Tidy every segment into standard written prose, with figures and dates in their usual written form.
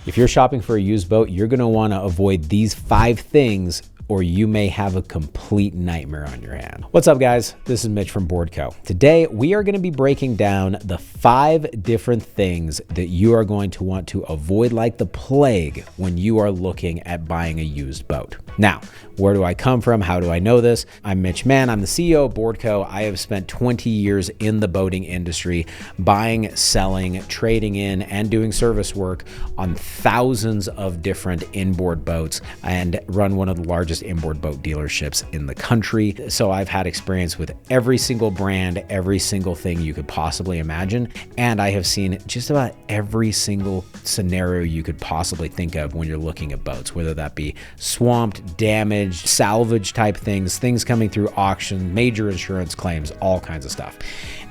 If you're shopping for a used boat, you're going to want to avoid these 5 things, or you may have a complete nightmare on your hand. What's up, guys? This is Mitch from Boardco. Today, we are going to be breaking down the 5 different things that you are going to want to avoid like the plague when you are looking at buying a used boat. Now, where do I come from? How do I know this? I'm Mitch Mann. I'm the CEO of Boardco. I have spent 20 years in the boating industry, buying, selling, trading in, and doing service work on thousands of different inboard boats, and run one of the largest inboard boat dealerships in the country. So I've had experience with every single brand, every single thing you could possibly imagine. And I have seen just about every single scenario you could possibly think of when you're looking at boats, whether that be swamped, damaged, salvage type things coming through auction, major insurance claims, all kinds of stuff.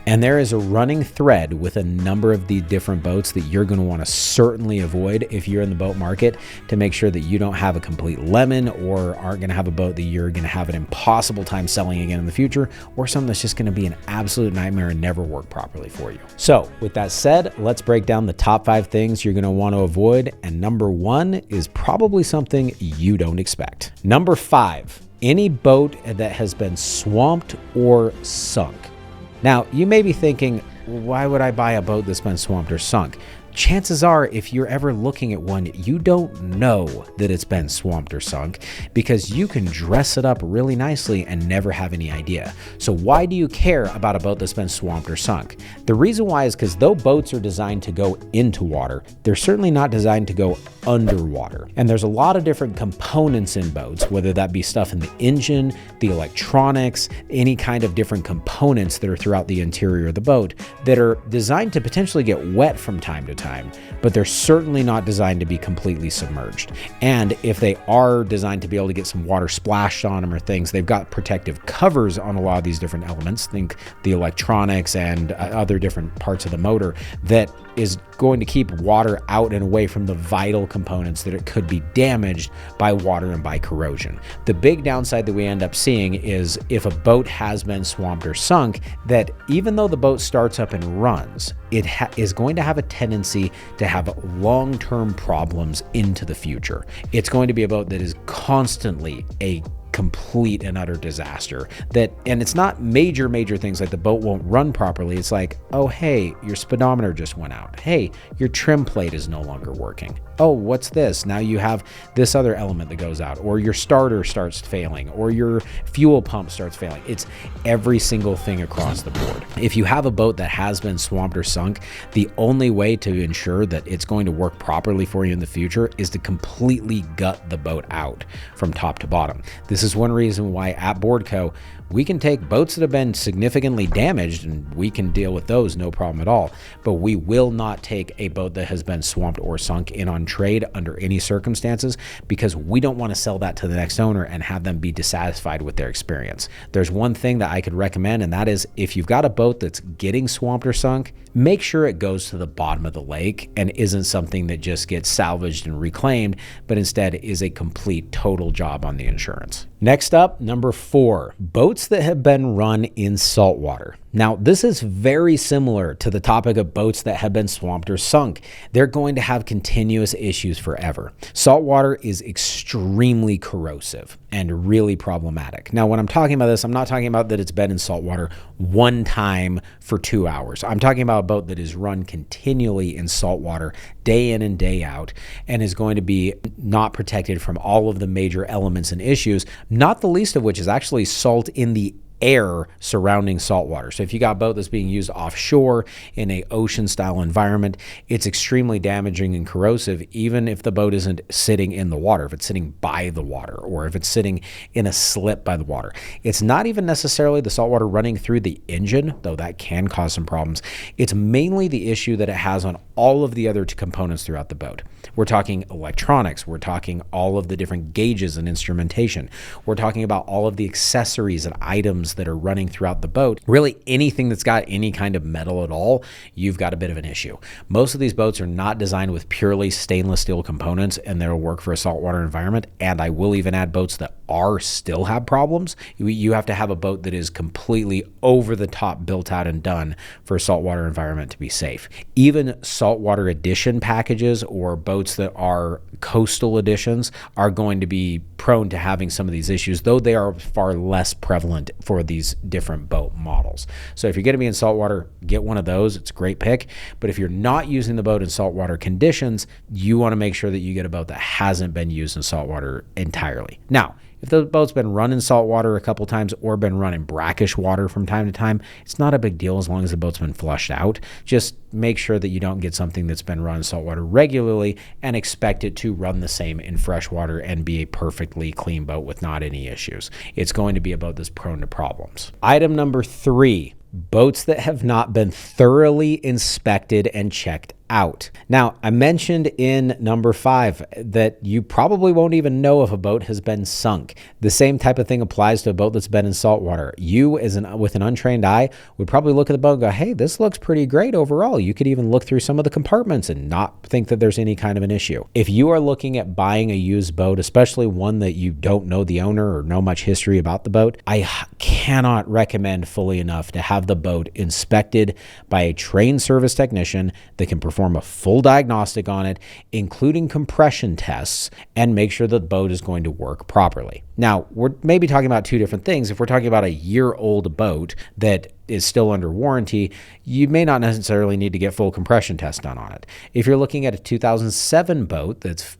And there is a running thread with a number of the different boats that you're going to want to certainly avoid if you're in the boat market, to make sure that you don't have a complete lemon, or aren't going to have a boat that you're going to have an impossible time selling again in the future, or something that's just going to be an absolute nightmare and never work properly for you. So with that said, let's break down the top 5 things you're going to want to avoid. And number 1 is probably something you don't expect. Number 5, any boat that has been swamped or sunk. Now, you may be thinking, why would I buy a boat that's been swamped or sunk? Chances are, if you're ever looking at one, you don't know that it's been swamped or sunk, because you can dress it up really nicely and never have any idea. So why do you care about a boat that's been swamped or sunk? The reason why is because though boats are designed to go into water, they're certainly not designed to go underwater. And there's a lot of different components in boats, whether that be stuff in the engine, the electronics, any kind of different components that are throughout the interior of the boat that are designed to potentially get wet from time to time, but they're certainly not designed to be completely submerged. And if they are designed to be able to get some water splashed on them or things, they've got protective covers on a lot of these different elements. Think the electronics and other different parts of the motor that is going to keep water out and away from the vital components that it could be damaged by water and by corrosion. The big downside that we end up seeing is if a boat has been swamped or sunk, that even though the boat starts up and runs, it is going to have a tendency to have long-term problems into the future. It's going to be a boat that is constantly a complete and utter disaster. And it's not major things like the boat won't run properly. It's like, oh, hey, your speedometer just went out. Hey, your trim plate is no longer working. Oh, what's this? Now you have this other element that goes out, or your starter starts failing, or your fuel pump starts failing. It's every single thing across the board. If you have a boat that has been swamped or sunk, the only way to ensure that it's going to work properly for you in the future is to completely gut the boat out from top to bottom. This is one reason why at Boardco, we can take boats that have been significantly damaged and we can deal with those, no problem at all. But we will not take a boat that has been swamped or sunk in on trade under any circumstances, because we don't want to sell that to the next owner and have them be dissatisfied with their experience. There's one thing that I could recommend, and that is if you've got a boat that's getting swamped or sunk, make sure it goes to the bottom of the lake and isn't something that just gets salvaged and reclaimed, but instead is a complete total job on the insurance. Next up, number 4, boats that have been run in saltwater. Now, this is very similar to the topic of boats that have been swamped or sunk. They're going to have continuous issues forever. Saltwater is extremely corrosive and really problematic. Now, when I'm talking about this, I'm not talking about that it's been in saltwater one time for 2 hours. I'm talking about a boat that is run continually in saltwater day in and day out, and is going to be not protected from all of the major elements and issues, not the least of which is actually salt in the air surrounding saltwater. So if you got a boat that's being used offshore in a ocean style environment, it's extremely damaging and corrosive, even if the boat isn't sitting in the water, if it's sitting by the water, or if it's sitting in a slip by the water. It's not even necessarily the saltwater running through the engine, though that can cause some problems. It's mainly the issue that it has on all of the other components throughout the boat. We're talking electronics. We're talking all of the different gauges and instrumentation. We're talking about all of the accessories and items systems that are running throughout the boat, really anything that's got any kind of metal at all, you've got a bit of an issue. Most of these boats are not designed with purely stainless steel components, and they'll work for a saltwater environment. And I will even add boats that still have problems. You have to have a boat that is completely over the top built out and done for a saltwater environment to be safe. Even saltwater edition packages or boats that are coastal editions are going to be prone to having some of these issues, though they are far less prevalent for these different boat models. So if you're going to be in saltwater, get one of those. It's a great pick. But if you're not using the boat in saltwater conditions, you want to make sure that you get a boat that hasn't been used in saltwater entirely. Now, if the boat's been run in saltwater a couple times or been run in brackish water from time to time, it's not a big deal as long as the boat's been flushed out. Just make sure that you don't get something that's been run in saltwater regularly and expect it to run the same in freshwater and be a perfectly clean boat with not any issues. It's going to be a boat that's prone to problems. Item number 3, boats that have not been thoroughly inspected and checked out. Now, I mentioned in number 5 that you probably won't even know if a boat has been sunk. The same type of thing applies to a boat that's been in saltwater. You, with an untrained eye, would probably look at the boat and go, hey, this looks pretty great overall. You could even look through some of the compartments and not think that there's any kind of an issue. If you are looking at buying a used boat, especially one that you don't know the owner or know much history about the boat, I cannot recommend fully enough to have the boat inspected by a trained service technician that can perform a full diagnostic on it, including compression tests, and make sure that the boat is going to work properly. Now, we're maybe talking about two different things. If we're talking about a year-old boat that is still under warranty, you may not necessarily need to get full compression tests done on it. If you're looking at a 2007 boat that's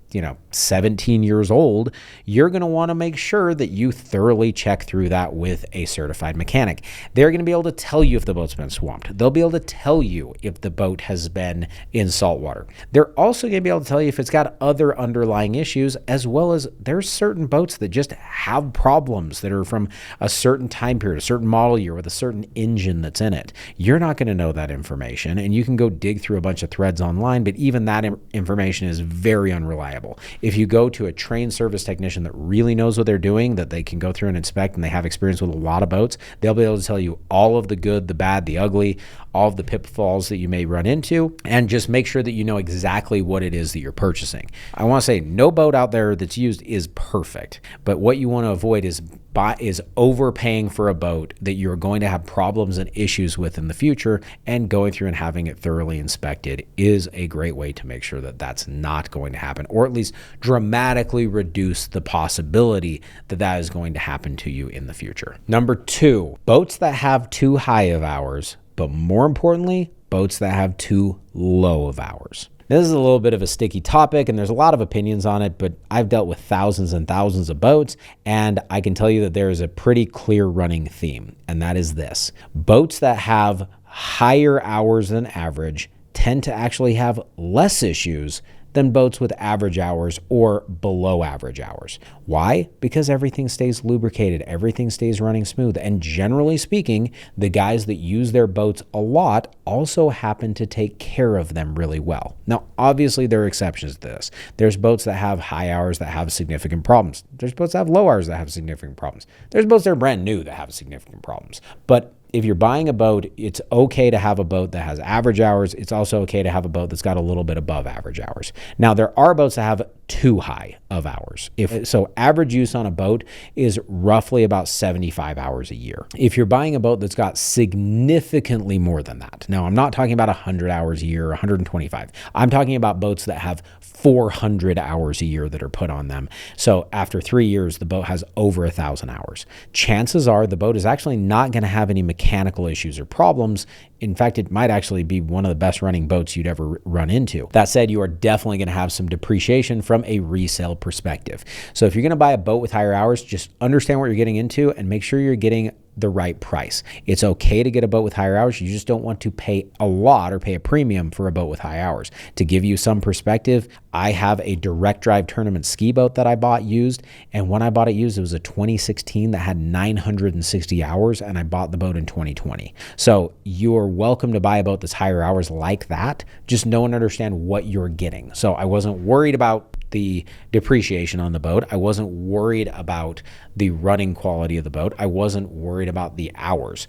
17 years old, you're going to want to make sure that you thoroughly check through that with a certified mechanic. They're going to be able to tell you if the boat's been swamped. They'll be able to tell you if the boat has been in saltwater. They're also going to be able to tell you if it's got other underlying issues, as well as there's certain boats that just have problems that are from a certain time period, a certain model year with a certain engine that's in it. You're not going to know that information, and you can go dig through a bunch of threads online, but even that information is very unreliable. If you go to a trained service technician that really knows what they're doing, that they can go through and inspect, and they have experience with a lot of boats, they'll be able to tell you all of the good, the bad, the ugly, all of the pitfalls that you may run into, and just make sure that you know exactly what it is that you're purchasing. I want to say no boat out there that's used is perfect, but what you want to avoid is overpaying for a boat that you're going to have problems and issues with in the future, and going through and having it thoroughly inspected is a great way to make sure that that's not going to happen, or at least dramatically reduce the possibility that that is going to happen to you in the future. Number 2, boats that have too high of hours, but more importantly, boats that have too low of hours. Now, this is a little bit of a sticky topic, and there's a lot of opinions on it, but I've dealt with thousands and thousands of boats, and I can tell you that there is a pretty clear running theme, and that is this. Boats that have higher hours than average tend to actually have less issues than boats with average hours or below average hours. Why? Because everything stays lubricated, everything stays running smooth, and generally speaking, the guys that use their boats a lot also happen to take care of them really well. Now, obviously, there are exceptions to this. There's boats that have high hours that have significant problems. There's boats that have low hours that have significant problems. There's boats that are brand new that have significant problems. But if you're buying a boat, it's okay to have a boat that has average hours. It's also okay to have a boat that's got a little bit above average hours. Now, there are boats that have too high of hours. So average use on a boat is roughly about 75 hours a year. If you're buying a boat that's got significantly more than that, now I'm not talking about 100 hours a year, 125. I'm talking about boats that have 400 hours a year that are put on them. So after 3 years, the boat has over 1,000 hours. Chances are the boat is actually not going to have any mechanical issues or problems. In fact, it might actually be one of the best running boats you'd ever run into. That said, you are definitely going to have some depreciation from a resale perspective. So if you're going to buy a boat with higher hours, just understand what you're getting into and make sure you're getting the right price. It's okay to get a boat with higher hours. You just don't want to pay a lot or pay a premium for a boat with high hours. To give you some perspective, I have a direct drive tournament ski boat that I bought used. And when I bought it used, it was a 2016 that had 960 hours, and I bought the boat in 2020. So you're welcome to buy a boat that's higher hours like that. Just know and understand what you're getting. So I wasn't worried about the depreciation on the boat. I wasn't worried about the running quality of the boat. I wasn't worried about the hours.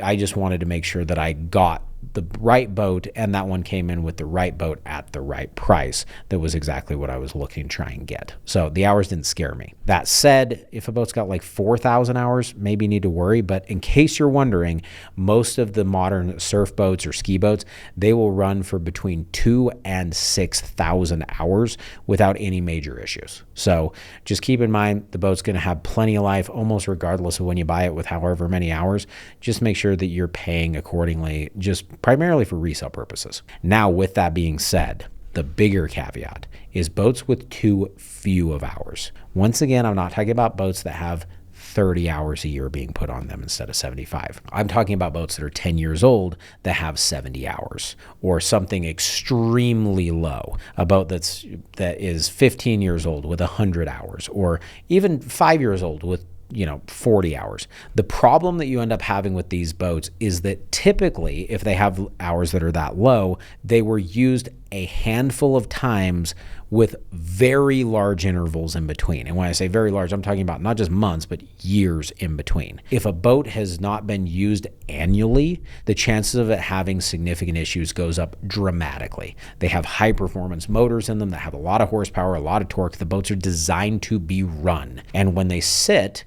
I just wanted to make sure that I got the right boat, and that one came in with the right boat at the right price. That was exactly what I was looking to try and get. So the hours didn't scare me. That said, if a boat's got like 4,000 hours, maybe you need to worry. But in case you're wondering, most of the modern surf boats or ski boats, they will run for between 2,000 and 6,000 hours without any major issues. So just keep in mind, the boat's going to have plenty of life almost regardless of when you buy it with however many hours. Just make sure that you're paying accordingly, just primarily for resale purposes. Now, with that being said, the bigger caveat is boats with too few of hours. Once again, I'm not talking about boats that have 30 hours a year being put on them instead of 75. I'm talking about boats that are 10 years old that have 70 hours, or something extremely low, a boat that is 15 years old with 100 hours, or even 5 years old with 40 hours. The problem that you end up having with these boats is that typically, if they have hours that are that low, they were used a handful of times with very large intervals in between. And when I say very large, I'm talking about not just months, but years in between. If a boat has not been used annually, the chances of it having significant issues goes up dramatically. They have high performance motors in them that have a lot of horsepower, a lot of torque. The boats are designed to be run. And when they sit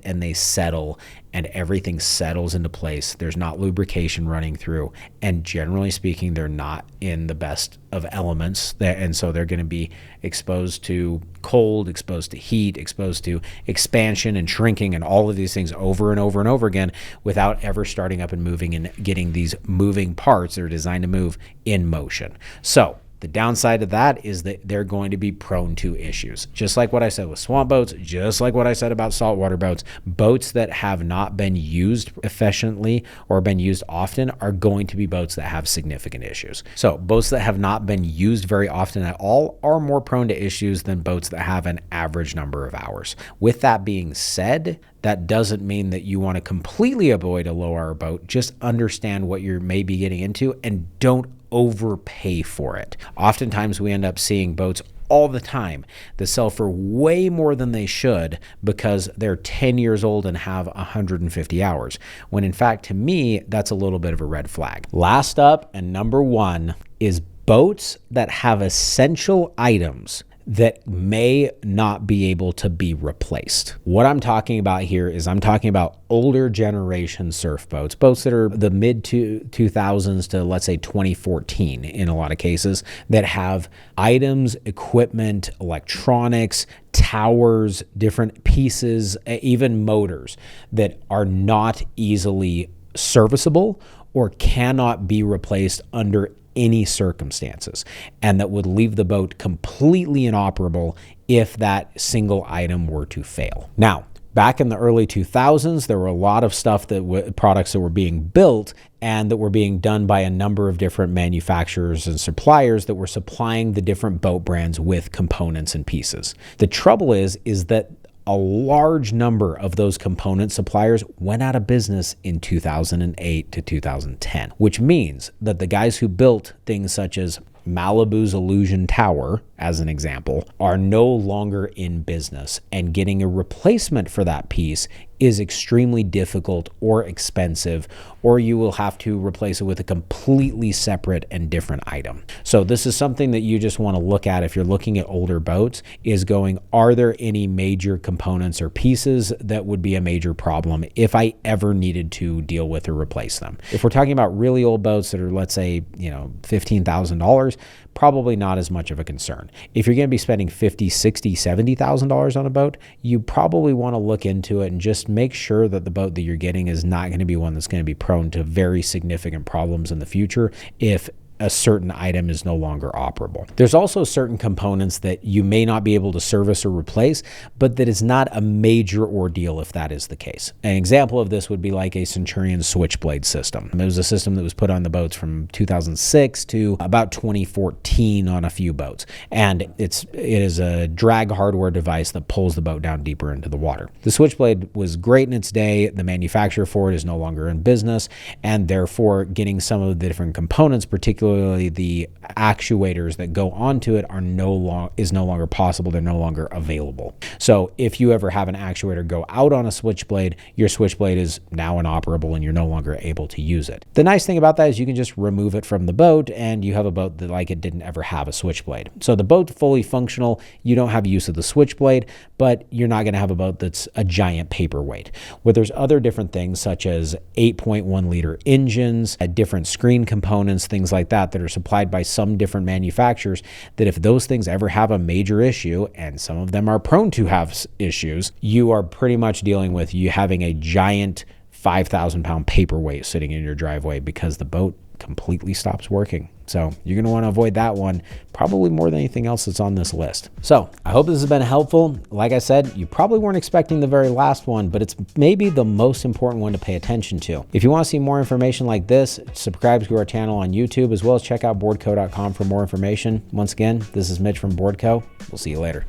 and they settle, and everything settles into place. There's not lubrication running through, and generally speaking, they're not in the best of elements, and so they're going to be exposed to cold, exposed to heat, exposed to expansion and shrinking and all of these things over and over and over again without ever starting up and moving and getting these moving parts that are designed to move in motion. So the downside of that is that they're going to be prone to issues. Just like what I said with swamp boats, just like what I said about saltwater boats, boats that have not been used efficiently or been used often are going to be boats that have significant issues. So boats that have not been used very often at all are more prone to issues than boats that have an average number of hours. With that being said, that doesn't mean that you want to completely avoid a low hour boat. Just understand what you're maybe getting into and don't overpay for it. Oftentimes we end up seeing boats all the time that sell for way more than they should because they're 10 years old and have 150 hours, when in fact, to me, that's a little bit of a red flag. Last up, and number one, is boats that have essential items that may not be able to be replaced. What I'm talking about here is I'm talking about older generation surf boats, boats that are the mid 2000s to, let's say, 2014 in a lot of cases, that have items, equipment, electronics, towers, different pieces, even motors that are not easily serviceable or cannot be replaced under any circumstances, and that would leave the boat completely inoperable if that single item were to fail. Now, back in the early 2000s, there were a lot of stuff products that were being built and that were being done by a number of different manufacturers and suppliers that were supplying the different boat brands with components and pieces. The trouble is that a large number of those component suppliers went out of business in 2008 to 2010, which means that the guys who built things such as Malibu's Illusion Tower, as an example, are no longer in business, and getting a replacement for that piece is extremely difficult or expensive, or you will have to replace it with a completely separate and different item. So this is something that you just want to look at if you're looking at older boats, is going, are there any major components or pieces that would be a major problem if I ever needed to deal with or replace them? If we're talking about really old boats that are, let's say, $15,000, probably not as much of a concern. If you're going to be spending $50,000, $60,000, $70,000 on a boat, you probably want to look into it and just make sure that the boat that you're getting is not going to be one that's going to be prone to very significant problems in the future if a certain item is no longer operable. There's also certain components that you may not be able to service or replace, but that is not a major ordeal if that is the case. An example of this would be like a Centurion switchblade system. It was a system that was put on the boats from 2006 to about 2014 on a few boats. And it is a drag hardware device that pulls the boat down deeper into the water. The switchblade was great in its day. The manufacturer for it is no longer in business, and therefore getting some of the different components, particularly basically the actuators that go onto it is no longer possible. They're no longer available. So if you ever have an actuator go out on a switchblade, your switchblade is now inoperable and you're no longer able to use it. The nice thing about that is you can just remove it from the boat and you have a boat that like it didn't ever have a switchblade. So the boat's fully functional. You don't have use of the switchblade, but you're not going to have a boat that's a giant paperweight. Where there's other different things such as 8.1 liter engines, different screen components, things like that are supplied by some different manufacturers, that if those things ever have a major issue, and some of them are prone to have issues, you are pretty much dealing with you having a giant 5,000 pound paperweight sitting in your driveway because the boat completely stops working. So you're going to want to avoid that one probably more than anything else that's on this list. So I hope this has been helpful. Like I said, you probably weren't expecting the very last one, but it's maybe the most important one to pay attention to. If you want to see more information like this, subscribe to our channel on YouTube, as well as check out boardco.com for more information. Once again, this is Mitch from Boardco. We'll see you later.